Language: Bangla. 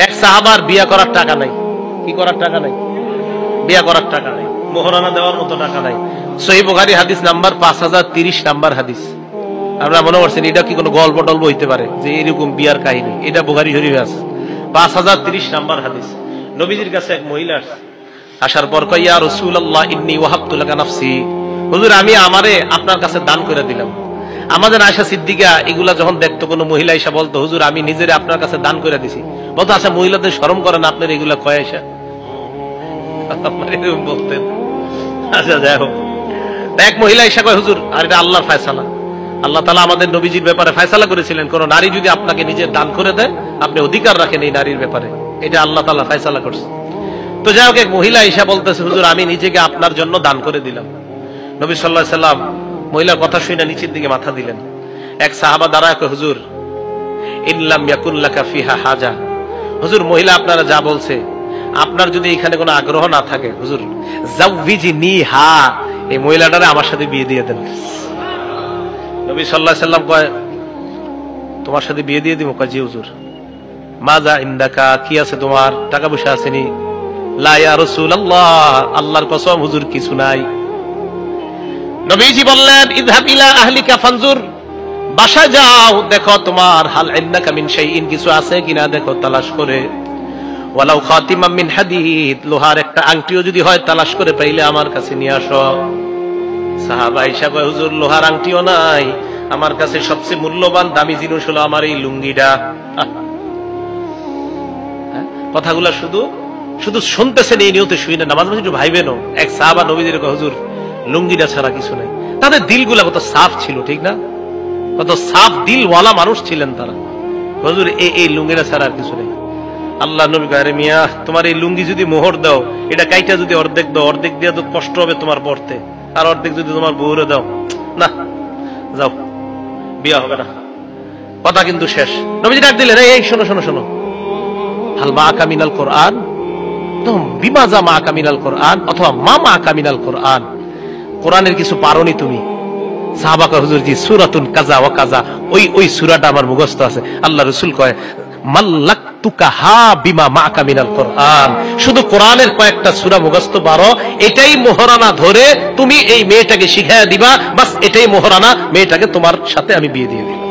এক সাহাবার বিয়া করার টাকা নাই। কি করার টাকা নাই? বিয়া করার টাকা নাই, মোহরানা দেওয়ার মতো টাকা নাই। সহিহ বুখারী হাদিস নাম্বার 5030 নাম্বার হাদিস। আপনারা মনে করছেন এটা কি কোনো গল্প টল্প হইতে পারে যে এরকম বিয়ার কাহিনী? এটা বুখারী শরীফে আছে, 5030 নাম্বার হাদিস। নবীজির কাছে এক মহিলা আসার পর কয়, ইয়া রাসূলুল্লাহ ইন্নী ওয়াহাবতু লাকা নাফসি, হুজুর আমি আমারে আপনার কাছে দান করে দিলাম। আমাদের আয়েশা সিদ্দিকা এগুলা যখন দেখতো, কোনো মহিলা এসে বলতো হুজুর আমি নিজেরে আপনার কাছে দান করে দিছি, বলতো আচ্ছা মহিলাদের শরম করে না আপনার এগুলা কয় আয়েশা? বলতেন। আচ্ছা যাই হোক, এক মহিলা এসে কয় হুজুর আর এটা আল্লাহর ফয়সালা, আল্লাহ তাআলা আমাদের নবীজির ব্যাপারে ফয়সালা করেছিলেন কোন নারী যদি আপনাকে নিজের দান করে দেয় আপনি অধিকার রাখেন এই নারীর ব্যাপারে, এটা আল্লাহ তাআলা ফয়সালা করছে। তো যাই হোক, এক মহিলা এসে বলতেছে হুজুর আমি নিজেকে আপনার জন্য দান করে দিলাম। নবী সাল্লাল্লাহু আলাইহি সাল্লাম মহিলার কথা শুনে নিচের দিকে মাথা দিলেন। এক সাহাবা দাঁড়ায় কয় হুজুর ইন লাম ইয়াকুন লাকা ফিহা হাজা, হুজুর মহিলা আপনারা যা বলছে আপনার যদি এখানে কোনো আগ্রহ না থাকে হুজুর জাওবিজিনিহা, এই মহিলাটারে আমার সাথে বিয়ে দিয়ে দেন। নবী সাল্লাল্লাহু আলাইহি সাল্লাম কয় তোমার সাথে বিয়ে দিয়ে দিব? কয় জি হুজুর। মাজা ইনদাকা, কি আছে তোমার? টাকা পয়সা আসেনি? লা ইয়া রাসূলুল্লাহ, আল্লাহর কসম হুজুর কিছু নাই। নবীজি বললেন ইযহাব ইলা আহলিকা ফানজুর, বাসায় যাও দেখো তোমার হাল ইন্নাকা মিন শাইইন, কিছু আছে কিনা দেখো তালাশ করে। ওয়ালাউ খাতিমাম মিন হাদিদ, লোহার একটা আংটিও যদি হয় তালাশ করে পাইলে আমার কাছে নিয়ে আসো। সাহাবা আয়েশা কয় হুজুর লোহার আংটিও নাই, আমার কাছে সবচেয়ে মূল্যবান দামি জিনিস হলো আমার এই লুঙ্গিটা। কথাগুলা শুধু শুধু শুনতেছেন এই নিয়তে শুনে না, মাঝে মাঝে একটু ভাইবেনও। এক সাহাবা নবীদের কয় হুজুর লুঙ্গিটা ছাড়া কিছু নাই। তাদের দিলগুলা কত সাফ ছিল, ঠিক না? কত সাফ দিলওয়ালা মানুষ ছিলেন তারা। হুজুর এই লুঙ্গিটা ছাড়া আর কিছু নেই। আল্লাহ নবী কয়, আরে মিয়া তোমার এই লুঙ্গি যদি মোহর দাও, এটা কাইটা যদি অর্ধেক দাও, অর্ধেক দিয়ে তো কষ্ট হবে তোমার পড়তে, আর অর্ধেক যদি তোমার বউরে দাও, না যাও বিয়া হবে না। কথা কিন্তু শেষ। নবীজি ডাক দিলেন, এই শোনো শোনো শোনো, হাল মাআকা মিনাল কোরআন, তো বিমাজা মাআকা মিনাল কোরআন অথবা মা মাআকা মিনাল কোরআন, কোরআনের কিছু পারোনি তুমি? সাহাবা কয় হুজুর জি সূরাতুন কাজা ওয়া কাজা, ওই সূরাটা আমার মুখস্থ আছে। আল্লাহ রাসূল কয় মাল্লাকতুকাহা বিমা মাআকা মিনাল কোরআন, শুধু কোরআনের কয়েকটা সূরা মুখস্থ পারো, এটাই মোহরানা ধরে তুমি এই মেয়েটাকে শিখাইয়া দিবা, বাস এটাই মোহরানা, মেয়েটাকে তোমার সাথে আমি বিয়ে দিয়ে দিলাম।